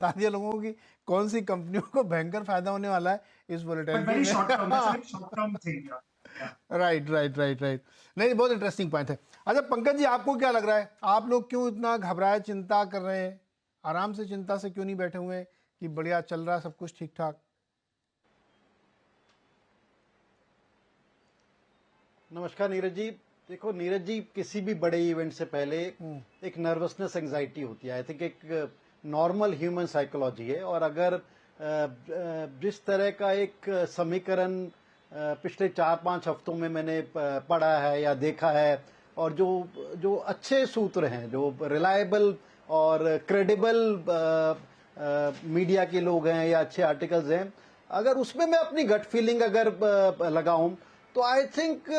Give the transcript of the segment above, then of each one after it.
बता दिया लोगों को कि कौन सी कंपनियों को भयंकर फायदा होने वाला है इस वोलेटिलिटी में। Short term thing. Right right right right. नहीं, बहुत इंटरेस्टिंग पॉइंट है। अच्छा पंकज जी, आपको क्या लग रहा है, आप लोग क्यों इतना घबराए, चिंता कर रहे हैं? आराम से चिंता से क्यों नहीं बैठे हुए हैं कि बढ़िया चल रहा है सब कुछ ठीक ठाक? नमस्कार नीरज जी। देखो नीरज जी, किसी भी बड़े इवेंट से पहले एक नर्वसनेस एंजाइटी होती है। आई थिंक एक नॉर्मल ह्यूमन साइकोलॉजी है। और अगर जिस तरह का एक समीकरण पिछले 4-5 हफ्तों में मैंने पढ़ा है या देखा है, और जो जो अच्छे सूत्र हैं, जो रिलायबल और क्रेडिबल मीडिया के लोग हैं या अच्छे आर्टिकल्स हैं, अगर उसमें मैं अपनी गट फीलिंग अगर लगाऊं तो आई थिंक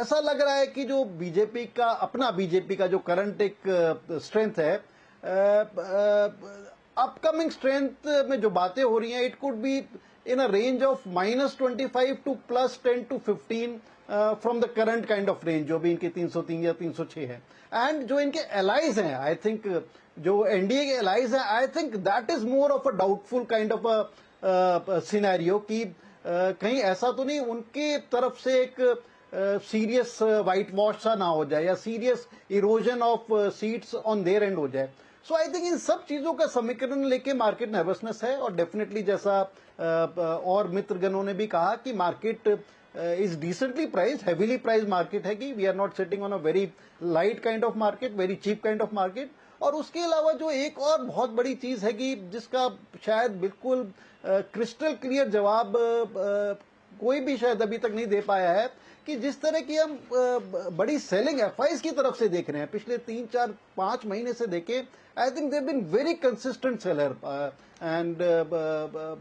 ऐसा लग रहा है कि जो बीजेपी का जो करंट एक स्ट्रेंथ है, अपकमिंग स्ट्रेंथ में जो बातें हो रही हैं, it could be in a range of -25 to +10 to 15 from the current kind of range, जो भी इनके 303 या 306 है। एंड जो इनके एलाइज हैं, आई थिंक जो एनडीए के एलाइज हैं, I think that is more of a doubtful kind of a scenario कि कहीं ऐसा तो नहीं उनके तरफ से एक सीरियस वाइट वॉश सा ना हो जाए या serious erosion of seats on their and हो जाए। सो आई थिंक इन सब चीजों का समीकरण लेके मार्केट नर्वसनेस है। और डेफिनेटली जैसा और मित्रगणों ने भी कहा कि market is decently price, heavily price market है, कि we are not sitting on a very light kind of market, very cheap kind of market. और उसके अलावा जो एक और बहुत बड़ी चीज है कि जिसका शायद बिल्कुल क्रिस्टल क्लियर जवाब कोई भी शायद अभी तक नहीं दे पाया है, कि जिस तरह की हम बड़ी सेलिंग एफआईज की तरफ से देख रहे हैं पिछले 3-4-5 महीने से देखें, I think they been very consistent seller and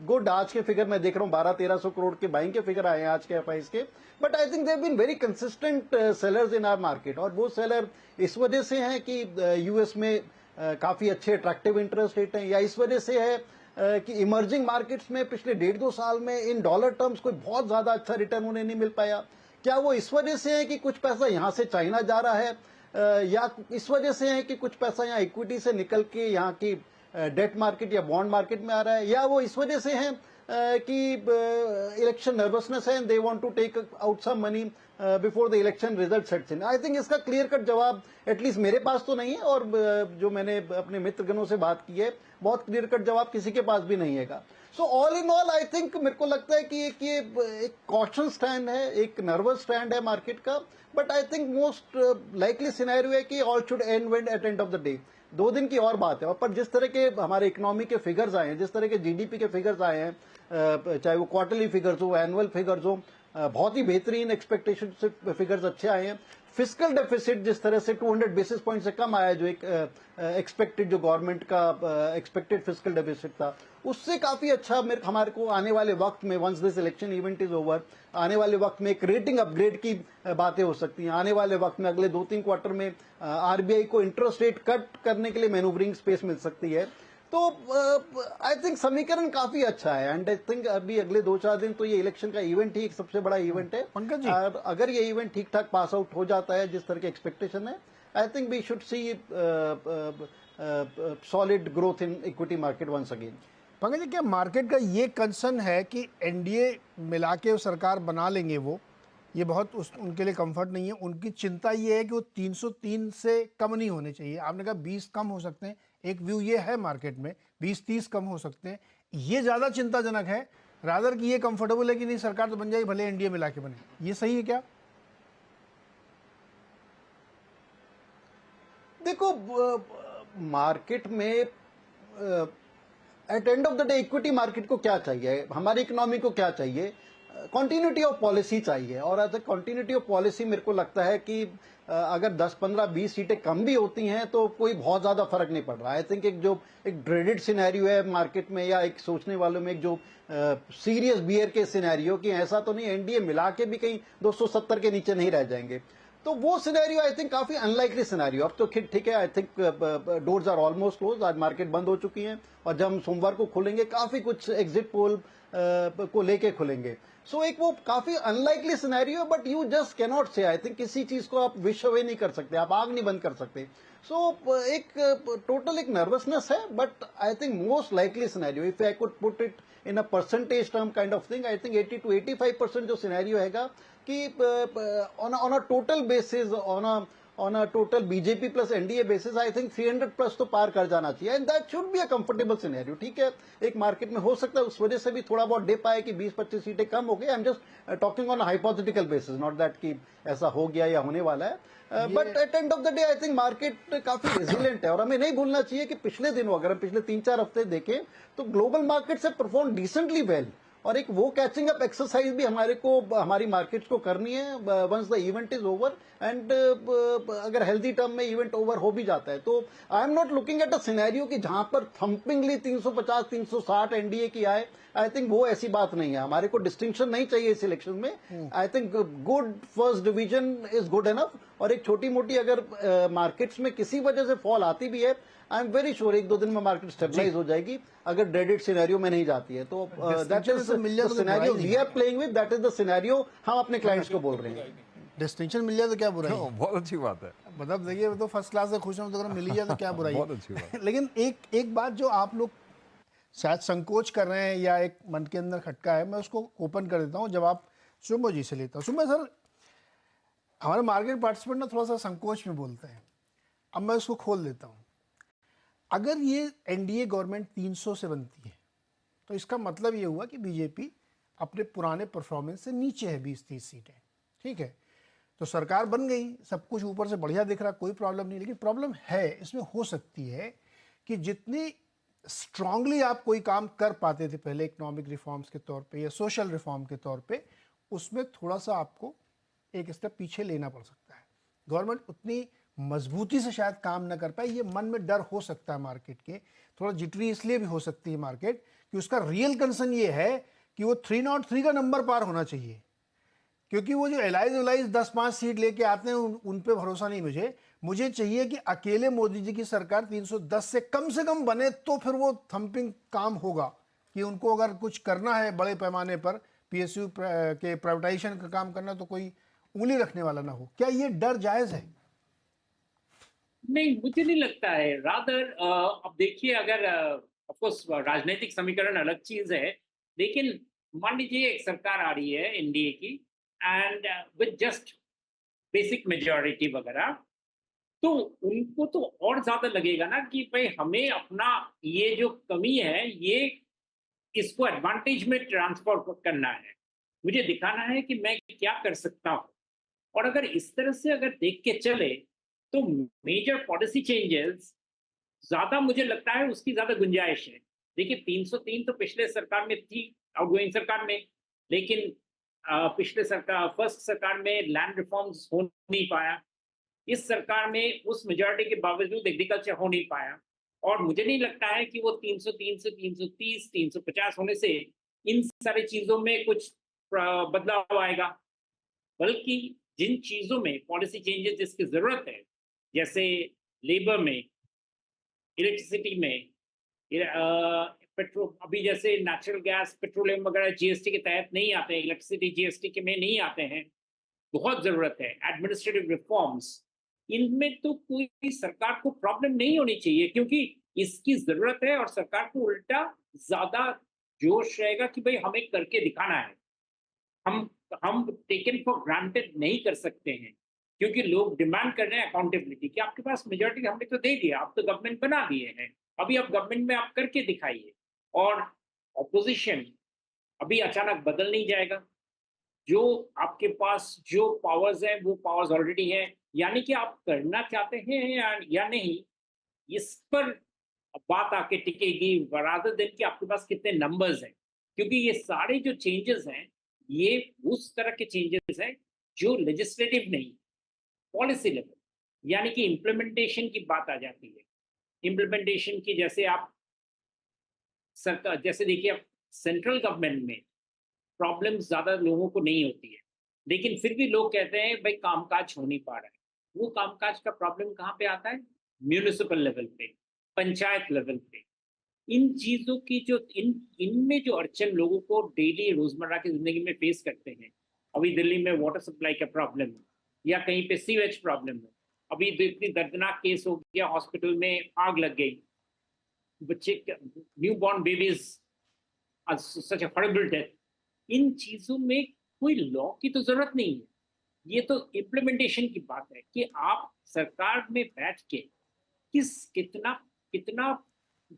good. आज के फिगर मैं देख रहा हूँ 1200-1300 करोड़ के बाइंग के फिगर आए हैं आज के एफआईज के, but I think they been very consistent sellers in our market. और वो सेलर इस वजह से हैं कि यूएस में काफी अच्छे अट्रैक्टिव इंटरेस्ट रेट हैं, या इस वजह से है कि इमर्जिंग मार्केट्स में पिछले 1.5-2 साल में इन डॉलर टर्म्स कोई बहुत ज्यादा अच्छा रिटर्न उन्हें नहीं मिल पाया। क्या वो इस वजह से है कि कुछ पैसा यहां से चाइना जा रहा है, या इस वजह से है कि कुछ पैसा यहाँ इक्विटी से निकल के यहाँ की डेट मार्केट या बॉन्ड मार्केट में आ रहा है, या वो इस वजह से है कि इलेक्शन नर्वसनेस है and they want to take out some money before the election result sets in. I think इसका क्लियर कट जवाब एटलीस्ट मेरे पास तो नहीं है, और जो मैंने अपने मित्रगणों से बात की है, बहुत क्लियर कट जवाब किसी के पास भी नहीं है। So all in all I think मेरे को लगता है कि ये एक कॉशन स्टैंड है, एक नर्वस स्टैंड है मार्केट का। But I think most likely scenario है कि all should end wend at end of the day. 2 दिन की और बात है, पर जिस तरह के हमारे इकोनॉमी के फिगर्स आए हैं, जिस तरह के जीडीपी के फिगर्स आए हैं, चाहे वो क्वार्टरली फिगर्स हो, एनुअल फिगर्स हो, बहुत ही बेहतरीन एक्सपेक्टेशन से फिगर्स अच्छे आए हैं। फिस्कल डेफिसिट जिस तरह से 200 बेसिस पॉइंट से कम आया, जो एक एक्सपेक्टेड जो गवर्नमेंट का एक्सपेक्टेड फिस्कल डेफिसिट था, उससे काफी अच्छा हमारे को आने वाले वक्त में, once this election event is over, आने वाले वक्त में एक रेटिंग अपग्रेड की बातें हो सकती हैं। आने वाले वक्त में अगले 2-3 क्वार्टर में आरबीआई को इंटरेस्ट रेट कट करने के लिए मैनूवरिंग स्पेस मिल सकती है। तो आई थिंक समीकरण काफी अच्छा है। एंड आई थिंक अभी अगले 2-4 दिन तो ये इलेक्शन का इवेंट ही एक सबसे बड़ा इवेंट है। पंकज जी, और अगर ये इवेंट ठीक ठाक पास आउट हो जाता है जिस तरह की एक्सपेक्टेशन है, I think we should see solid growth in equity market once again. Pankaj ji, क्या मार्केट का ये कंसर्न है कि एनडीए मिला के सरकार बना लेंगे, वो ये बहुत उनके लिए कंफर्ट नहीं है? उनकी चिंता ये है कि वो 303 से कम नहीं होने चाहिए। आपने कहा 20 कम हो सकते हैं, एक व्यू ये है मार्केट में 20-30 कम हो सकते हैं, ये ज्यादा चिंताजनक है रादर कि ये कंफर्टेबल है कि नहीं सरकार तो बन जाएगी भले एनडीए मिला के बने। ये सही है क्या? देखो, मार्केट में at end of the day equity market को क्या चाहिए, हमारी इकोनॉमी को क्या चाहिए? कंटिन्यूटी ऑफ पॉलिसी चाहिए। और as a continuity of policy मेरे को लगता है कि अगर 10-15-20 सीटें कम भी होती हैं तो कोई बहुत ज्यादा फर्क नहीं पड़ रहा। आई थिंक एक ड्रेडेड सिनेरियो है मार्केट में, या एक सोचने वालों में एक जो सीरियस बियर के सिनेरियो कि ऐसा तो नहीं एनडीए मिला के भी कहीं 270 के नीचे नहीं रह जाएंगे, तो वो सिनेरियो आई थिंक काफी अनलाइकली सिनेरियो। अब तो ठीक है, I think doors are almost close, आज मार्केट बंद हो चुकी है, और जब हम सोमवार को खुलेंगे काफी कुछ एग्जिट पोल को लेके खुलेंगे। सो एक वो काफी unlikely scenario, but you just cannot say, I think किसी चीज को आप विश अवे नहीं कर सकते, आप आग नहीं बंद कर सकते. सो एक टोटल एक नर्वसनेस है, but I think most likely scenario, if I could put it in a percentage term kind of thing, I think 80 to 85% जो सिनेरियो हैगा कि on a total basis, on a total BJP plus NDA basis, I think 300 plus तो पार कर जाना चाहिए, and that should be a comfortable scenario. ठीक है, एक मार्केट में हो सकता है उस वजह से भी थोड़ा बहुत डिप आए कि 20-25 सीटें कम हो गई. I am just talking on hypothetical basis, not that कि ऐसा हो गया या होने वाला है. But at end of the day I think market काफी रेजिलिएंट है, और हमें नहीं भूलना चाहिए कि पिछले दिनों अगर हम पिछले 3-4 हफ्ते देखें तो global markets have perform decently well, और एक वो कैचिंग अप एक्सरसाइज भी हमारी मार्केट्स को करनी है once the event is over. एंड अगर हेल्दी टर्म में इवेंट ओवर हो भी जाता है तो I am not looking at a scenario कि जहां पर थंपिंगली 350-360 एनडीए की आए. आई थिंक वो ऐसी बात नहीं है. हमारे को डिस्टिंक्शन नहीं चाहिए इस इलेक्शन में. I think good first division is good enough, और एक छोटी मोटी अगर मार्केट्स में किसी वजह से फॉल आती भी है, आई एम वेरी श्योर 1-2 दिन में मार्केट स्टेबलाइज हो जाएगी अगर ड्रेडेड सिनेरियो में नहीं जाती है. तो that is the scenario we are playing with, that is the scenario हम अपने क्लाइंट्स को बोल रहे हैं. डिस्टिंक्शन मिल जाए तो क्या बुराई है? बहुत अच्छी बात है. मतलब देखिए, वो तो फर्स्ट क्लास से खुश हूं, तो अगर मिल ही जाए तो क्या बुराई है? बहुत अच्छी बात. लेकिन एक बात जो आप लोग शायद संकोच कर रहे हैं या एक मन के अंदर खटका है, मैं उसको ओपन कर देता हूँ. जब आप सुमो जी से लेता हूँ. सुमो सर, हमारे मार्केट पार्टिसिपेंट ना थोड़ा सा संकोच में बोलते हैं. अब मैं उसको खोल देता हूँ. अगर ये एनडीए गवर्नमेंट 300 से बनती है तो इसका मतलब ये हुआ कि बीजेपी अपने पुराने परफॉर्मेंस से नीचे है 20-30 सीटें. ठीक है, तो सरकार बन गई, सब कुछ ऊपर से बढ़िया दिख रहा, कोई प्रॉब्लम नहीं. लेकिन प्रॉब्लम है इसमें हो सकती है कि जितनी स्ट्रांगली आप कोई काम कर पाते थे पहले इकोनॉमिक रिफॉर्म्स के तौर पे या सोशल रिफॉर्म के तौर पे, उसमें थोड़ा सा आपको एक स्टेप पीछे लेना पड़ सकता है. गवर्नमेंट उतनी मजबूती से शायद ना न कर पाए, ये मन में डर हो सकता है मार्केट के. थोड़ा जिटरी इसलिए भी हो सकती है मार्केट कि उसका रियल कंसर्न ये है कि वो 303 का नंबर पार होना चाहिए, क्योंकि वो जो एलाइज 10-5 सीट लेके आते हैं उन पे भरोसा नहीं. मुझे चाहिए कि अकेले मोदी जी की सरकार 310 से कम बने, तो फिर वो थंपिंग काम होगा कि उनको अगर कुछ करना है बड़े पैमाने पर पीएसयू के प्राइवेटाइजेशन का काम करना, तो कोई उंगली रखने वाला ना हो. क्या ये डर जायज है? नहीं, मुझे नहीं लगता है. रादर अब देखिए, अगर ऑफ कोर्स राजनीतिक समीकरण अलग चीज है, लेकिन मान लीजिए एक सरकार आ रही है एनडीए की, and with just basic majority वगैरह, तो उनको तो और ज्यादा लगेगा ना कि भाई हमें अपना ये जो कमी है, ये इसको एडवांटेज में ट्रांसफर करना है, मुझे दिखाना है कि मैं क्या कर सकता हूँ. और अगर इस तरह से अगर देख के चले तो मेजर पॉलिसी चेंजेस ज्यादा, मुझे लगता है उसकी ज्यादा गुंजाइश है. देखिए 303 तो पिछले सरकार में थी, आउटगोइंग सरकार में, लेकिन पिछले सरकार फर्स्ट सरकार में लैंड रिफॉर्म्स हो नहीं पाया. इस सरकार में उस मेजॉरिटी के बावजूद एग्रीकल्चर हो नहीं पाया. और मुझे नहीं लगता है कि वो 303 से 330 350 होने से इन सारी चीजों में कुछ बदलाव आएगा. बल्कि जिन चीजों में पॉलिसी चेंजेस जिसकी जरूरत है, जैसे लेबर में, इलेक्ट्रिसिटी में, पेट्रोल, अभी जैसे नेचुरल गैस, पेट्रोलियम वगैरह जीएसटी के तहत नहीं आते हैं, इलेक्ट्रिसिटी जीएसटी के में नहीं आते हैं, बहुत जरूरत है. एडमिनिस्ट्रेटिव रिफॉर्म्स, इनमें तो कोई सरकार को प्रॉब्लम नहीं होनी चाहिए, क्योंकि इसकी जरूरत है. और सरकार को उल्टा ज्यादा जोश रहेगा कि भाई हमें करके दिखाना है. हम टेकन फॉर ग्रांटेड नहीं कर सकते हैं, क्योंकि लोग डिमांड कर रहे हैं अकाउंटेबिलिटी कि आपके पास मेजॉरिटी हमने तो दे दिया, आप तो गवर्नमेंट बना दिए हैं, अभी आप गवर्नमेंट में आप करके दिखाइए. और ऑपोजिशन अभी अचानक बदल नहीं जाएगा. जो आपके पास जो पावर्स हैं वो पावर्स ऑलरेडी हैं, यानी कि आप करना चाहते हैं या नहीं, इस पर बात आके टिकेगी, रादर देन कि आपके पास कितने नंबर्स हैं. क्योंकि ये सारे जो चेंजेस हैं, ये उस तरह के चेंजेस हैं जो लेजिस्लेटिव नहीं, पॉलिसी लेवल, यानी कि इम्प्लीमेंटेशन की बात आ जाती है. इम्प्लीमेंटेशन की, जैसे आप सरकार, जैसे देखिए आप सेंट्रल गवर्नमेंट में प्रॉब्लम ज्यादा लोगों को नहीं होती है, लेकिन फिर भी लोग कहते हैं भाई कामकाज हो नहीं पा रहा है. वो कामकाज का प्रॉब्लम कहाँ पे आता है? म्यूनिसिपल लेवल पे, पंचायत लेवल पे. इन चीजों की जो इनमें जो अड़चन लोगों को डेली रोजमर्रा की जिंदगी में फेस करते हैं, अभी दिल्ली में वाटर सप्लाई का प्रॉब्लम है या कहीं पे सीवेज प्रॉब्लम है, अभी इतनी दर्दनाक केस हो गया, हॉस्पिटल में आग लग गई, बच्चे newborn babies, such a horrible death. इन चीजों में कोई लॉ की तो जरूरत नहीं है, ये तो इम्प्लीमेंटेशन की बात है कि आप सरकार में बैठ के कितना कितना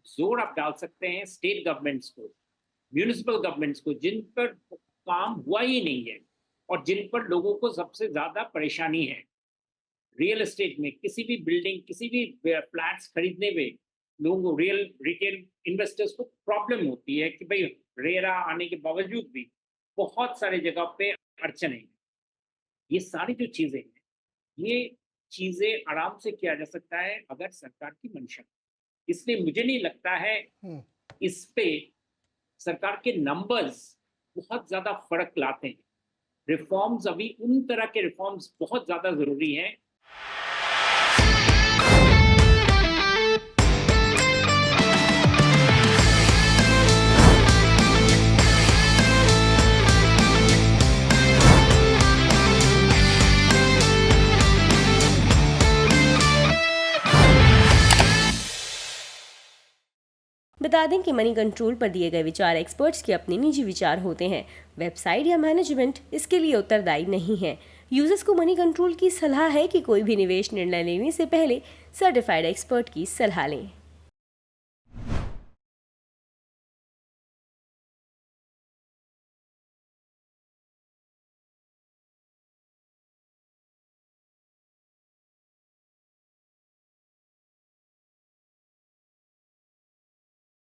जोर आप डाल सकते हैं स्टेट गवर्नमेंट्स को, म्यूनिसिपल गवर्नमेंट्स को, जिन पर काम हुआ ही नहीं है और जिन पर लोगों को सबसे ज्यादा परेशानी है। रियल एस्टेट में किसी भी बिल्डिंग, किसी भी फ्लैट्स खरीदने में लोगों को, रिटेल इन्वेस्टर्स को प्रॉब्लम होती है कि भाई रेरा आने के बावजूद भी बहुत सारे जगह पे अड़चन है। ये सारी जो चीजें हैं, ये चीजें आराम से किया जा सकता है अगर सरकार की मंशा। इसलिए मुझे नहीं लगता है हम्म, इस पे सरकार के नंबर्स बहुत ज्यादा फर्क लाते हैं। रिफॉर्म्स, अभी उन तरह के रिफॉर्म्स बहुत ज्यादा जरूरी हैं। बता दें कि मनी कंट्रोल पर दिए गए विचार एक्सपर्ट्स के अपने निजी विचार होते हैं। वेबसाइट या मैनेजमेंट इसके लिए उत्तरदायी नहीं है। यूजर्स को मनी कंट्रोल की सलाह है कि कोई भी निवेश निर्णय लेने से पहले सर्टिफाइड एक्सपर्ट की सलाह लें।